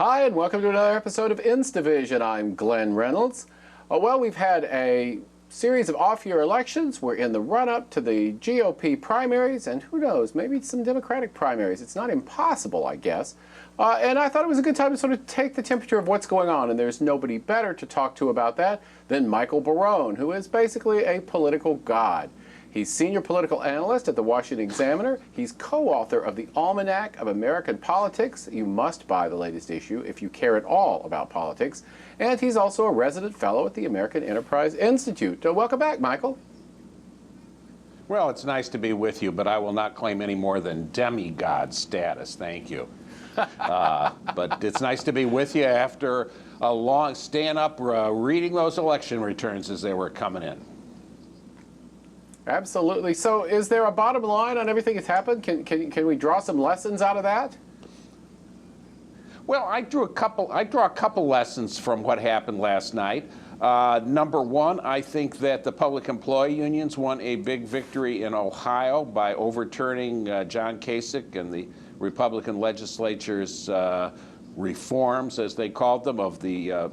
Hi, and welcome to another episode of InstaVision. I'm Glenn Reynolds. Well, we've had a series of off-year elections. We're in the run-up to the GOP primaries, and who knows, maybe some Democratic primaries. It's not impossible, I guess. And I thought it was a good time to sort of take the temperature of what's going on, and there's nobody better to talk to about that than Michael Barone, who is basically a political god. He's senior political analyst at the Washington Examiner. He's co-author of the ALMANAC of American Politics. You must buy the latest issue if you care at all about politics. And he's also a resident fellow at the American Enterprise Institute. Welcome back, Michael. Well, it's nice to be with you, but I will not claim any more than demigod status. Thank you. But it's nice to be with you after a long staying up reading those election returns as they were coming in. Absolutely. So is there a bottom line on everything that's happened? Can we draw some lessons out of that? Well, I draw a couple lessons from what happened last night. Number one, I think that the public employee unions won a big victory in Ohio by overturning John Kasich and the Republican legislature's reforms, as they called them, of the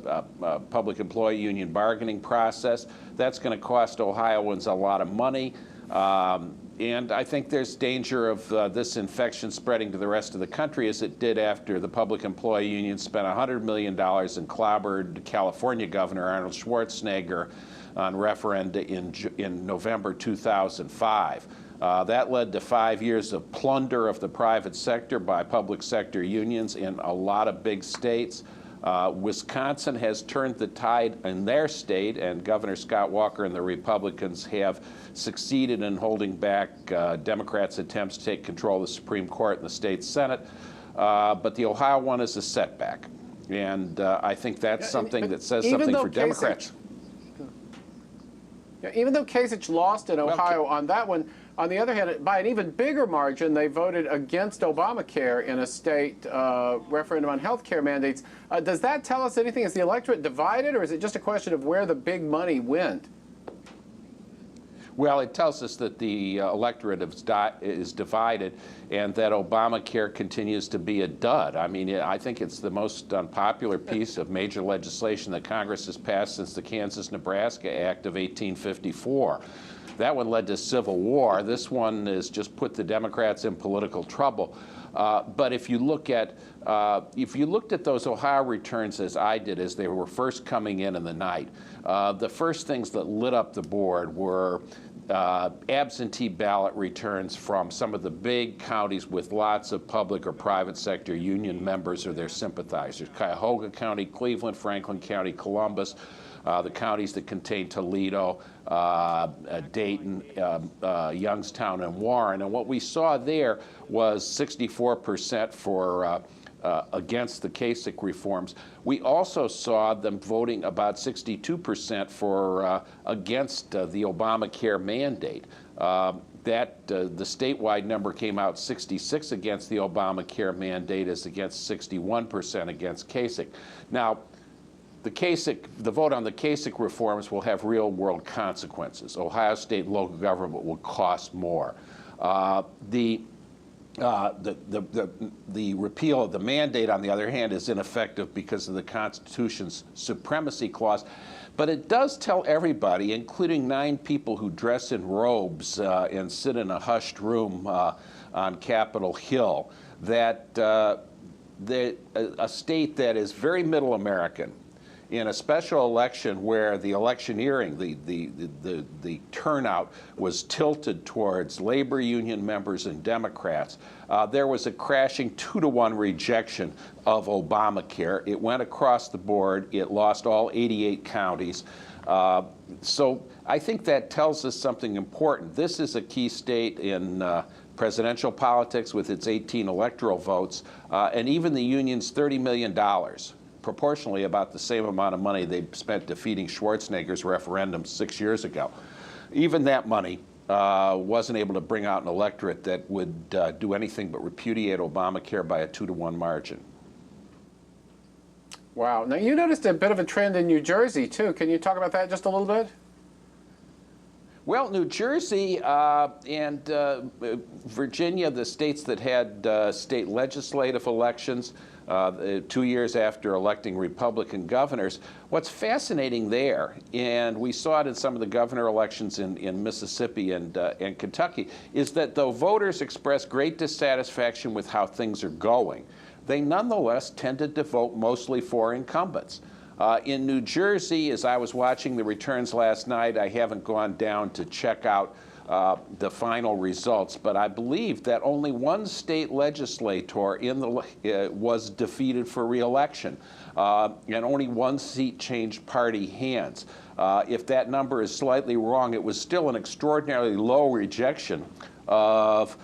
public employee union bargaining process. That's going to cost Ohioans a lot of money. And I think there's danger of this infection spreading to the rest of the country, as it did after the public employee union spent $100 million and clobbered California Governor Arnold Schwarzenegger on referenda in November 2005. That led to 5 years of plunder of the private sector by public sector unions in a lot of big states. Wisconsin has turned the tide in their state, and Governor Scott Walker and the Republicans have succeeded in holding back Democrats' attempts to take control of the Supreme Court and the state Senate. But the Ohio one is a setback. And I think that's something that says something for Democrats. Even though Kasich lost in Ohio on that one, on the other hand, by an even bigger margin, they voted against ObamaCare in a state referendum on health care mandates. Does that tell us anything? Is the electorate divided, or is it just a question of where the big money went? Well, it tells us that the electorate is divided and that Obamacare continues to be a dud. I mean, I think it's the most unpopular piece of major legislation that Congress has passed since the Kansas-Nebraska Act of 1854. That one led to civil war. This one has just put the Democrats in political trouble. But if you look at if you looked at those Ohio returns as I did, as they were first coming in the night, the first things that lit up the board were absentee ballot returns from some of the big counties with lots of public or private sector union members or their sympathizers: Cuyahoga County, Cleveland, Franklin County, Columbus. The counties that contain Toledo, Dayton, Youngstown, and Warren. And what we saw there was 64% for against the Kasich reforms. We also saw them voting about 62% for against the Obamacare mandate. The statewide number came out 66 against the Obamacare mandate as against 61% against Kasich. Now, the vote on the Kasich reforms will have real-world consequences. Ohio state and local government will cost more. The repeal of the mandate, on the other hand, is ineffective because of the Constitution's supremacy clause. But it does tell everybody, including 9 people who dress in robes and sit in a hushed room on Capitol Hill, that a state that is very middle American, in a special election where the electioneering, the turnout was tilted towards labor union members and Democrats, there was a crashing 2-to-1 rejection of Obamacare. It went across the board. It lost all 88 counties. So I think that tells us something important. This is a key state in presidential politics with its 18 electoral votes, and even the union's $30 million. Proportionally about the same amount of money they spent defeating Schwarzenegger's referendum 6 years ago. Even that money wasn't able to bring out an electorate that would do anything but repudiate Obamacare by a 2-to-1 margin. Wow. Now, you noticed a bit of a trend in New Jersey, too. Can you talk about that just a little bit? Well, New Jersey and Virginia, the states that had state legislative elections, 2 years after electing Republican governors. What's fascinating there, and we saw it in some of the governor elections in Mississippi and Kentucky, is that though voters express great dissatisfaction with how things are going, they nonetheless tended to vote mostly for incumbents. In New Jersey, as I was watching the returns last night, I haven't gone down to check out the final results, but I believe that only one state legislator was defeated for re-election, and only one seat changed party hands. If that number is slightly wrong, it was still an extraordinarily low rejection of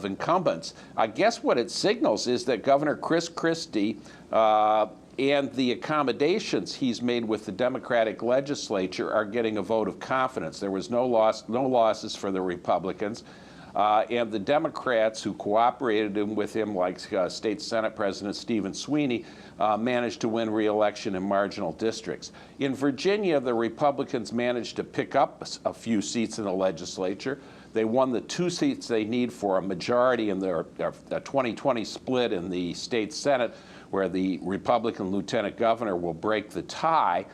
incumbents. I guess what it signals is that Governor Chris Christie and the accommodations he's made with the Democratic legislature are getting a vote of confidence. There was no losses for the Republicans, and the Democrats who cooperated with him, like State Senate President Stephen Sweeney, managed to win re-election in marginal districts. In Virginia, the Republicans managed to pick up a few seats in the legislature. They won the 2 seats they need for a majority in their 2020 split in the state Senate, where the Republican lieutenant governor will break the tie.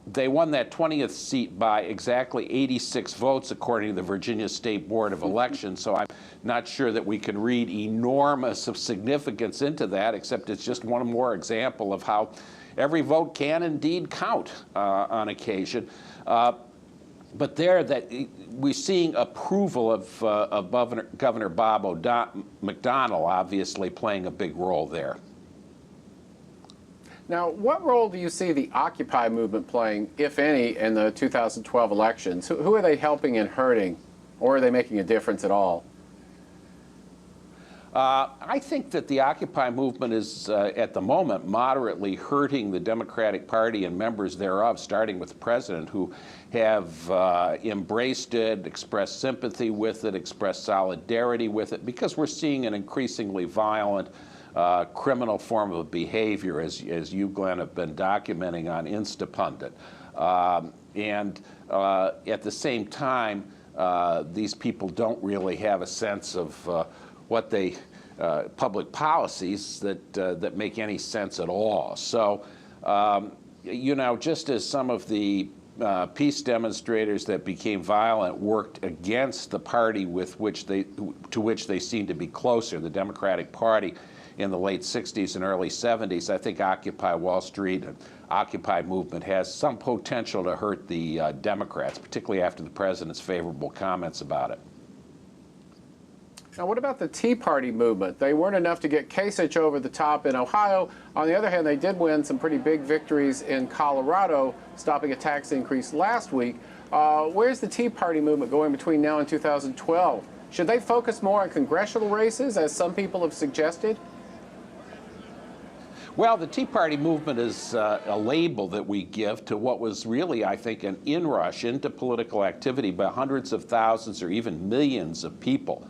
They won that 20th seat by exactly 86 votes, according to the Virginia State Board of Elections. So I'm not sure that we can read enormous of significance into that, except it's just one more example of how every vote can indeed count on occasion. But there, that we're seeing approval of Governor Bob McDonnell, obviously playing a big role there. Now, what role do you see the Occupy movement playing, if any, in the 2012 elections? Who are they helping and hurting, or are they making a difference at all? I think that the Occupy movement is, at the moment, moderately hurting the Democratic Party and members thereof, starting with the president, who have embraced it, expressed sympathy with it, expressed solidarity with it, because we're seeing an increasingly violent criminal form of behavior, as you, Glenn, have been documenting on Instapundit. And at the same time, these people don't really have a sense of what they public policies that make any sense at all. So, you know, just as some of the peace demonstrators that became violent worked against the party to which they seem to be closer, the Democratic Party, in the late 60s and early 70s, I think Occupy Wall Street and Occupy movement has some potential to hurt the Democrats, particularly after the president's favorable comments about it. Now, what about the Tea Party movement? They weren't enough to get Kasich over the top in Ohio. On the other hand, they did win some pretty big victories in Colorado, stopping a tax increase last week. Where's the Tea Party movement going between now and 2012? Should they focus more on congressional races, as some people have suggested? Well, the Tea Party movement is a label that we give to what was really, I think, an inrush into political activity by hundreds of thousands or even millions of people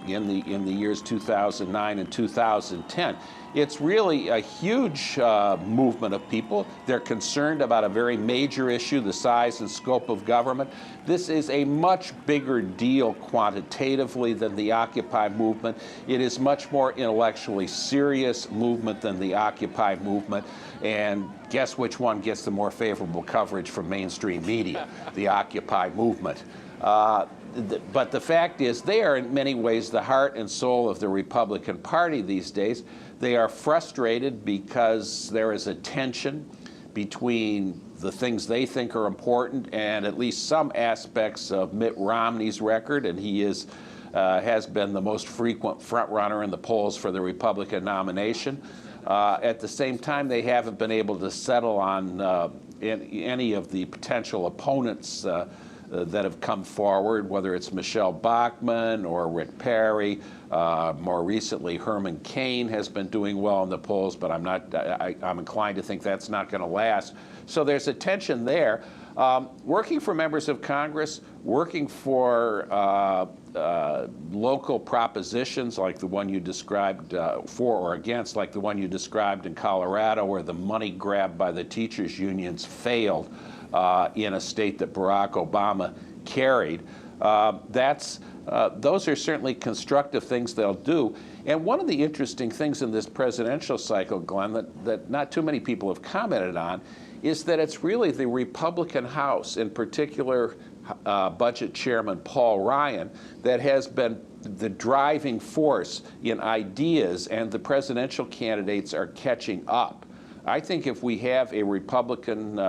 in the years 2009 and 2010. It's really a huge movement of people. They're concerned about a very major issue, the size and scope of government. This is a much bigger deal quantitatively than the Occupy movement. It is much more intellectually serious movement than the Occupy movement. And guess which one gets the more favorable coverage from mainstream media? The Occupy movement. But the fact is, they are in many ways the heart and soul of the Republican Party these days. They are frustrated because there is a tension between the things they think are important and at least some aspects of Mitt Romney's record, and he has been the most frequent front-runner in the polls for the Republican nomination. At the same time, they haven't been able to settle on any of the potential opponents that have come forward, whether it's Michelle Bachmann or Rick Perry. More recently, Herman Cain has been doing well in the polls, but I'm inclined to think that's not going to last. So there's a tension there. Working for members of Congress, working for local propositions like the one you described, for or against, like the one you described in Colorado, where the money grab by the teachers' unions failed in a state that Barack Obama carried. That's those are certainly constructive things they'll do. And one of the interesting things in this presidential cycle, Glenn, that not too many people have commented on, is that it's really the Republican House, in particular Budget Chairman Paul Ryan, that has been the driving force in ideas, and the presidential candidates are catching up. I think if we have a Republican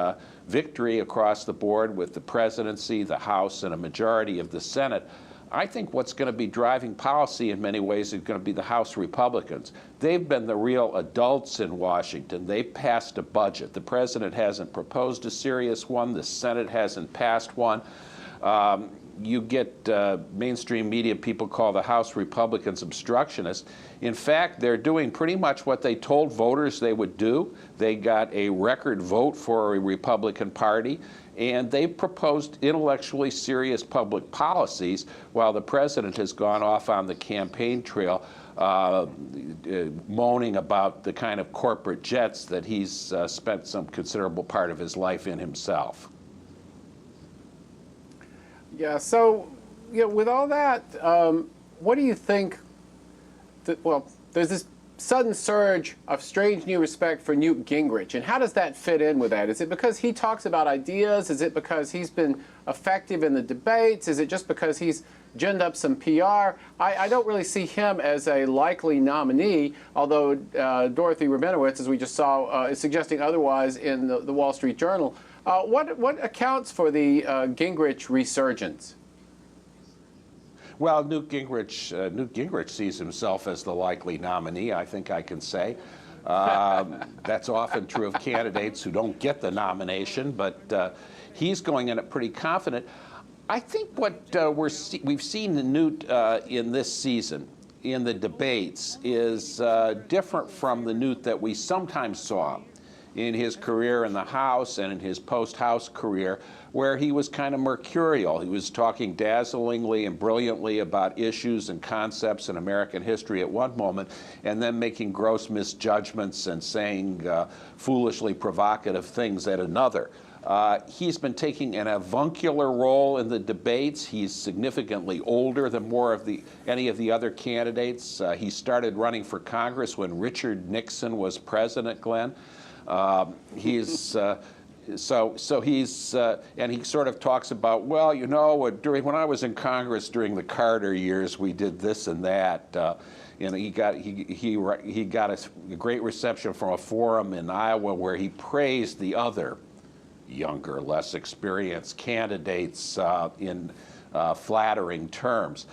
victory across the board with the presidency, the House, and a majority of the Senate, I think what's going to be driving policy in many ways is going to be the House Republicans. They've been the real adults in Washington. They've passed a budget. The president hasn't proposed a serious one. The Senate hasn't passed one. You get mainstream media people call the House Republicans obstructionists. In fact, they're doing pretty much what they told voters they would do. They got a record vote for a Republican Party, and they've proposed intellectually serious public policies while the president has gone off on the campaign trail moaning about the kind of corporate jets that he's spent some considerable part of his life in himself. Yeah, so with all that, what do you think well, there's this sudden surge of strange new respect for Newt Gingrich, and how does that fit in with that? Is it because he talks about ideas? Is it because he's been effective in the debates? Is it just because he's ginned up some PR? I don't really see him as a likely nominee, although Dorothy Rabinowitz, as we just saw, is suggesting otherwise in the Wall Street Journal. What accounts for the Gingrich resurgence? Well, Newt Gingrich sees himself as the likely nominee, I think I can say. That's often true of candidates who don't get the nomination, but he's going in it pretty confident. I think what we've seen in Newt in this season, in the debates, is different from the Newt that we sometimes saw in his career in the House and in his post-House career, where he was kind of mercurial. He was talking dazzlingly and brilliantly about issues and concepts in American history at one moment, and then making gross misjudgments and saying foolishly provocative things at another. He's been taking an avuncular role in the debates. He's significantly older than any of the other candidates. He started running for Congress when Richard Nixon was president, Glenn. He's and he sort of talks about, well, you know, when I was in Congress during the Carter years, we did this and that. You know, he got a great reception from a forum in Iowa where he praised the other younger, less experienced candidates in flattering terms.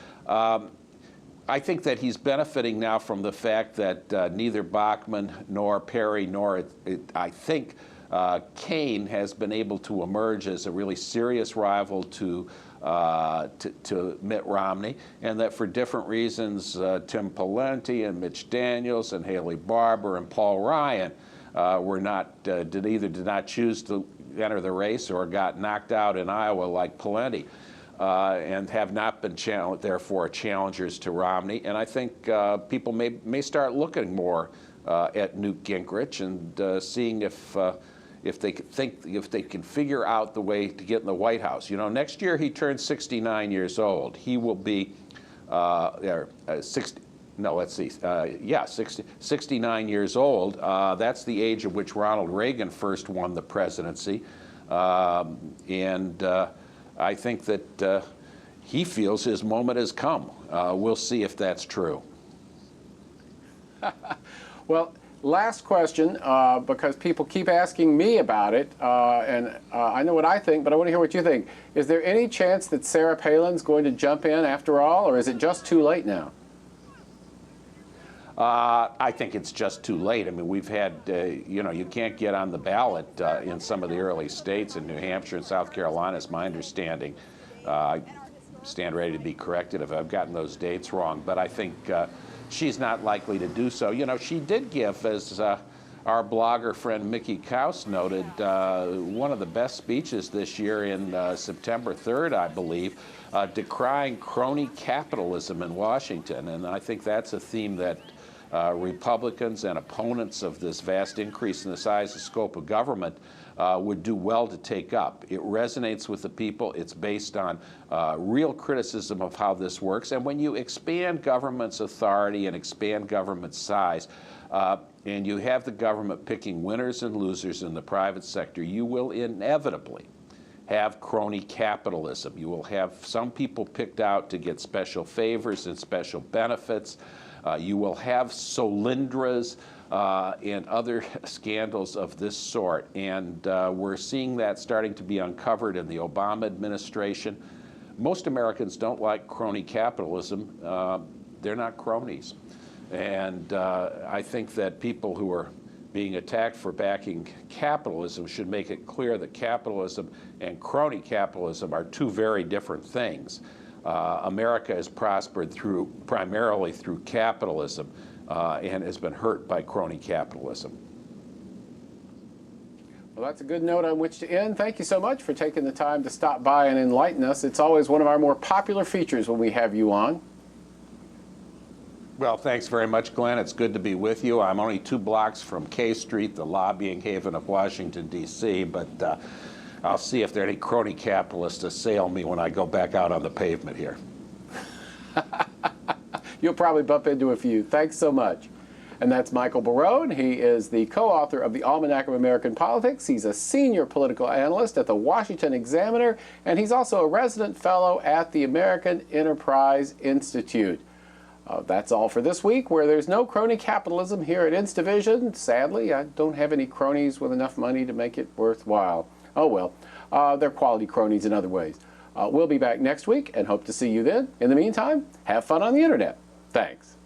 I think that he's benefiting now from the fact that neither Bachmann nor Perry nor, I think, Kane has been able to emerge as a really serious rival to Mitt Romney, and that for different reasons, Tim Pawlenty and Mitch Daniels and Haley Barbour and Paul Ryan did not choose to enter the race or got knocked out in Iowa like Pawlenty. And have not been therefore challengers to Romney. And I think people may start looking more at Newt Gingrich and seeing if they can figure out the way to get in the White House. You know, next year he turns 69 years old. He will be 69 years old. That's the age at which Ronald Reagan first won the presidency, I think that he feels his moment has come. We'll see if that's true. Well, last question, because people keep asking me about it, and I know what I think, but I want to hear what you think. Is there any chance that Sarah Palin's going to jump in after all, or is it just too late now? I think it's just too late. I mean, we've had, you can't get on the ballot in some of the early states. In New Hampshire and South Carolina, is my understanding. I stand ready to be corrected if I've gotten those dates wrong, but I think she's not likely to do so. You know, she did give, as our blogger friend Mickey Kaus noted, one of the best speeches this year in September 3rd, I believe, decrying crony capitalism in Washington. And I think that's a theme that Republicans and opponents of this vast increase in the size and scope of government would do well to take up. It resonates with the people. It's based on real criticism of how this works. And when you expand government's authority and expand government's size, and you have the government picking winners and losers in the private sector, you will inevitably have crony capitalism. You will have some people picked out to get special favors and special benefits. You will have Solindras and other scandals of this sort. And we're seeing that starting to be uncovered in the Obama administration. Most Americans don't like crony capitalism. They're not cronies. And I think that people who are being attacked for backing capitalism should make it clear that capitalism and crony capitalism are two very different things. America has prospered primarily through capitalism and has been hurt by crony capitalism. Well, that's a good note on which to end. Thank you so much for taking the time to stop by and enlighten us. It's always one of our more popular features when we have you on. Well, thanks very much, Glenn. It's good to be with you. I'm only 2 blocks from K Street, the lobbying haven of Washington, D.C., but I'll see if there are any crony capitalists to assail me when I go back out on the pavement here. You'll probably bump into a few. Thanks so much. And that's Michael Barone. He is the co-author of the Almanac of American Politics. He's a senior political analyst at the Washington Examiner, and he's also a resident fellow at the American Enterprise Institute. That's all for this week, where there's no crony capitalism here at InstaVision. Sadly, I don't have any cronies with enough money to make it worthwhile. Oh well, they're quality cronies in other ways. We'll be back next week and hope to see you then. In the meantime, have fun on the internet. Thanks.